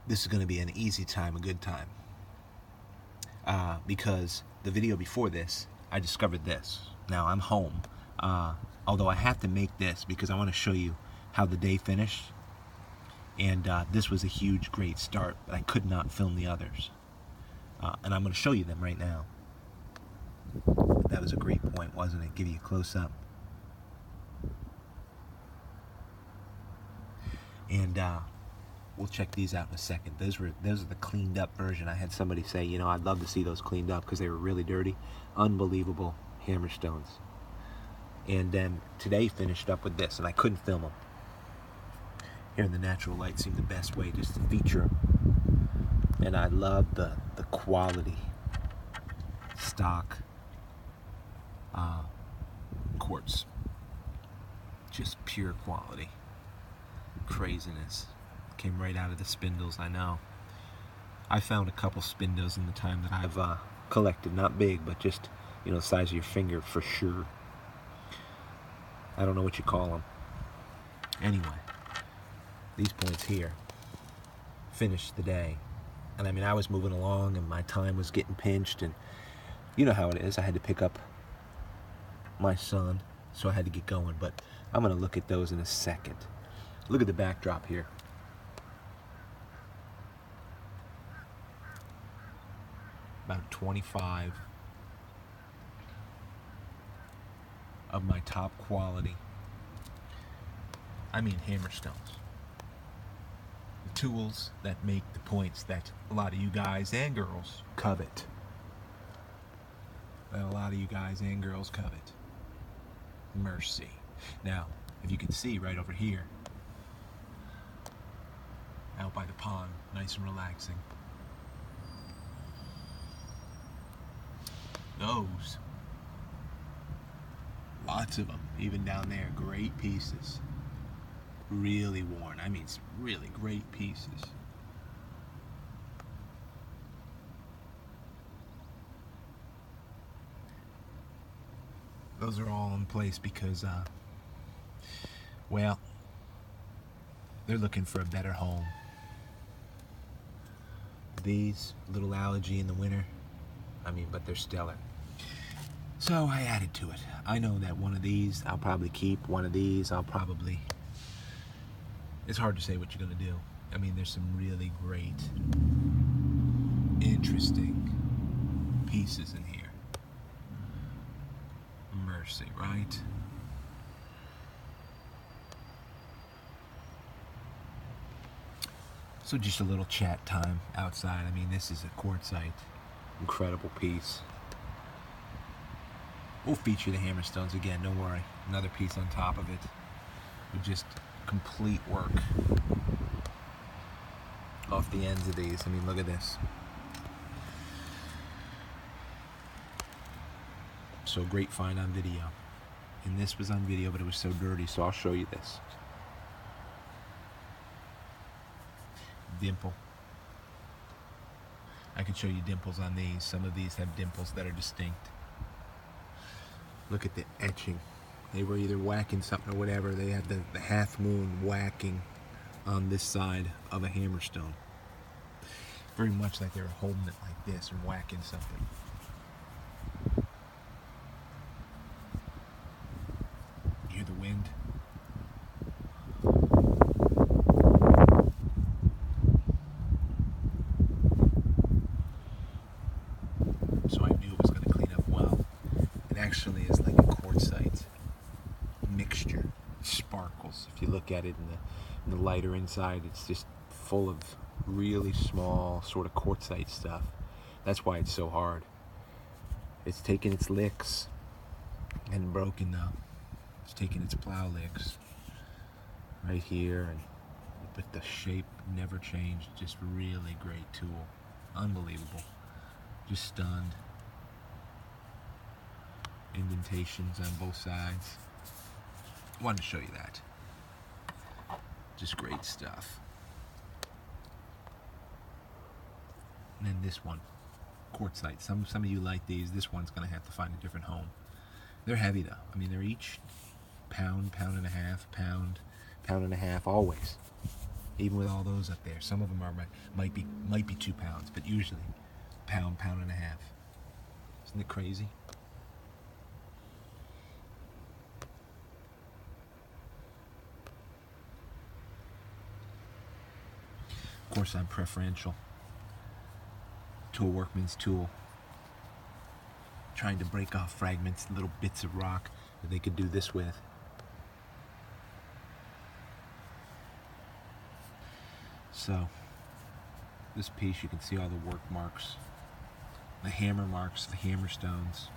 this is going to be an easy time, a good time. Because the video before this, I discovered this. Now I'm home, although I have to make this because I want to show you how the day finished. And this was a huge, great start, but I could not film the others. And I'm going to show you them right now. That was a great point, wasn't it? Give you a close-up. And we'll check these out in a second. Those are the cleaned up version. I had somebody say, you know, I'd love to see those cleaned up because they were really dirty. Unbelievable Hammerstones. And then today finished up with this, and I couldn't film them. Here in the natural light seemed the best way just to feature them. And I love the quality stock quartz. Just pure quality. Craziness. Came right out of the spindles, I know. I found a couple spindles in the time that I've collected. Not big, but just, you know, the size of your finger for sure. I don't know what you call them. Anyway, these points here finished the day. And I mean, I was moving along and my time was getting pinched, and you know how it is. I had to pick up my son, so I had to get going. But I'm going to look at those in a second. Look at the backdrop here. About 25 of my top quality, I mean Hammerstones. The tools that make the points that a lot of you guys and girls covet. That a lot of you guys and girls covet. Mercy. Now, if you can see right over here, out by the pond, nice and relaxing. Those, lots of them, even down there, great pieces. Really worn, I mean, really great pieces. Those are all in place because, well, they're looking for a better home. These, little allergy in the winter, I mean, but they're stellar. So I added to it. I know that one of these I'll probably keep. One of these I'll probably... It's hard to say what you're going to do. I mean, there's some really great, interesting pieces in here. Mercy, right? So just a little chat time outside. I mean, this is a quartzite. Incredible piece. We'll feature the Hammerstones again, don't worry. Another piece on top of it. With just complete work off the ends of these. I mean, look at this. So great find on video. And this was on video, but it was so dirty, so I'll show you this. Dimple. I can show you dimples on these. Some of these have dimples that are distinct. Look at the etching. They were either whacking something or whatever. They had the half moon whacking on this side of a hammerstone. Very much like they were holding it like this and whacking something. You hear the wind? So I knew it was going to clean up well. It actually is like a quartzite mixture. It sparkles. If you look at it in the lighter inside, it's just full of really small sort of quartzite stuff. That's why it's so hard. It's taken its licks and broken though. It's taken its plow licks right here, but the shape never changed. Just really great tool. Unbelievable. Just stunned. Indentations on both sides. Wanted to show you that. Just great stuff. And then this one, quartzite. Some of you like these. This one's going to have to find a different home. They're heavy though. I mean, they're each pound, pound and a half, pound and a half, always. Even with all those up there, some of them might be 2 pounds, but usually pound and a half. Isn't it crazy? Of course, I'm preferential to a workman's tool, trying to break off fragments, little bits of rock that they could do this with. So, this piece, you can see all the work marks, the hammer marks, the Hammerstones.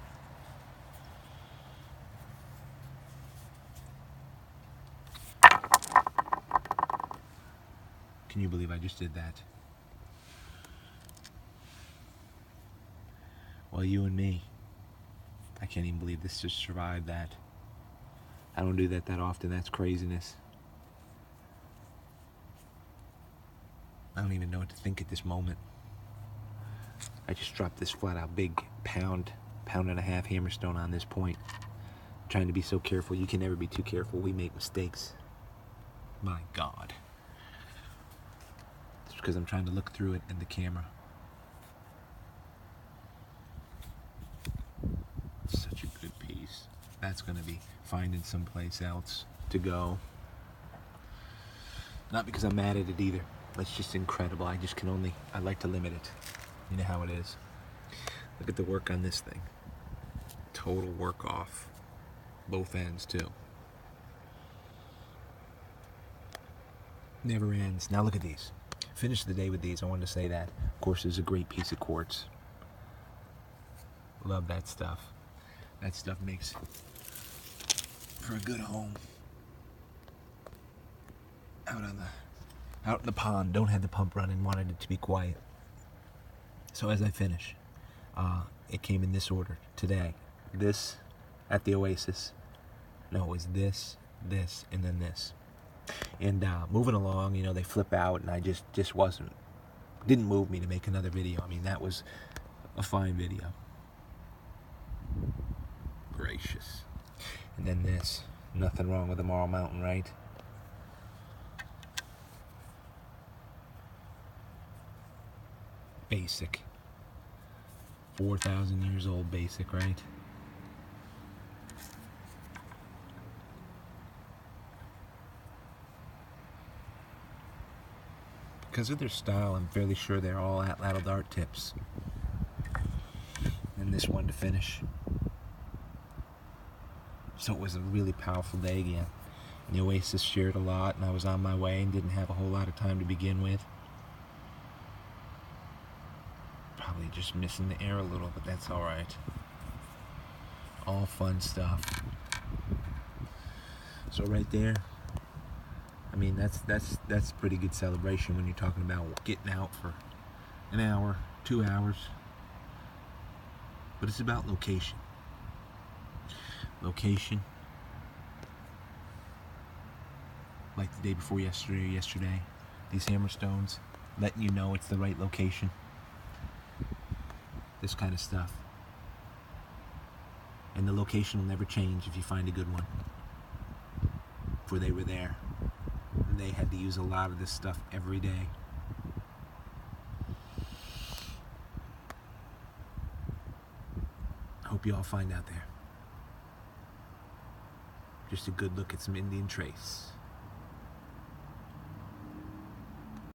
Can you believe I just did that? Well, you and me, I can't even believe this just survived that. I don't do that often. That's craziness. I don't even know what to think at this moment. I just dropped this flat out big pound and a half Hammerstone on this point. I'm trying to be so careful. You can never be too careful. We make mistakes. My God. It's because I'm trying to look through it in the camera. Such a good piece. That's going to be finding someplace else to go. Not because I'm mad at it either. It's just incredible. I like to limit it. You know how it is. Look at the work on this thing. Total work off. Both ends too. Never ends. Now look at these. Finish the day with these. I wanted to say that. Of course, there's a great piece of quartz. Love that stuff. That stuff makes for a good home. Out in the pond. Don't have the pump running. Wanted it to be quiet. So as I finish, it came in this order today. This at the OASIS. No, it was this, and then this. And moving along, you know, they flip out, and I just didn't move me to make another video. I mean, that was a fine video. Gracious. And then this. Nothing wrong with the Marl Mountain, right? Basic. 4,000 years old basic, right? Because of their style, I'm fairly sure they're all atlatl dart tips. And this one to finish. So it was a really powerful day again. And the OASIS shared a lot, and I was on my way and didn't have a whole lot of time to begin with. Probably just missing the air a little, but that's alright. All fun stuff. So right there, I mean, that's pretty good celebration when you're talking about getting out for an hour, 2 hours. But it's about location. Location. Like the day before yesterday or yesterday. These Hammerstones, letting you know it's the right location. This kind of stuff. And the location will never change if you find a good one. For they were there. And they had to use a lot of this stuff every day. Hope you all find out there. Just a good look at some Indian trace.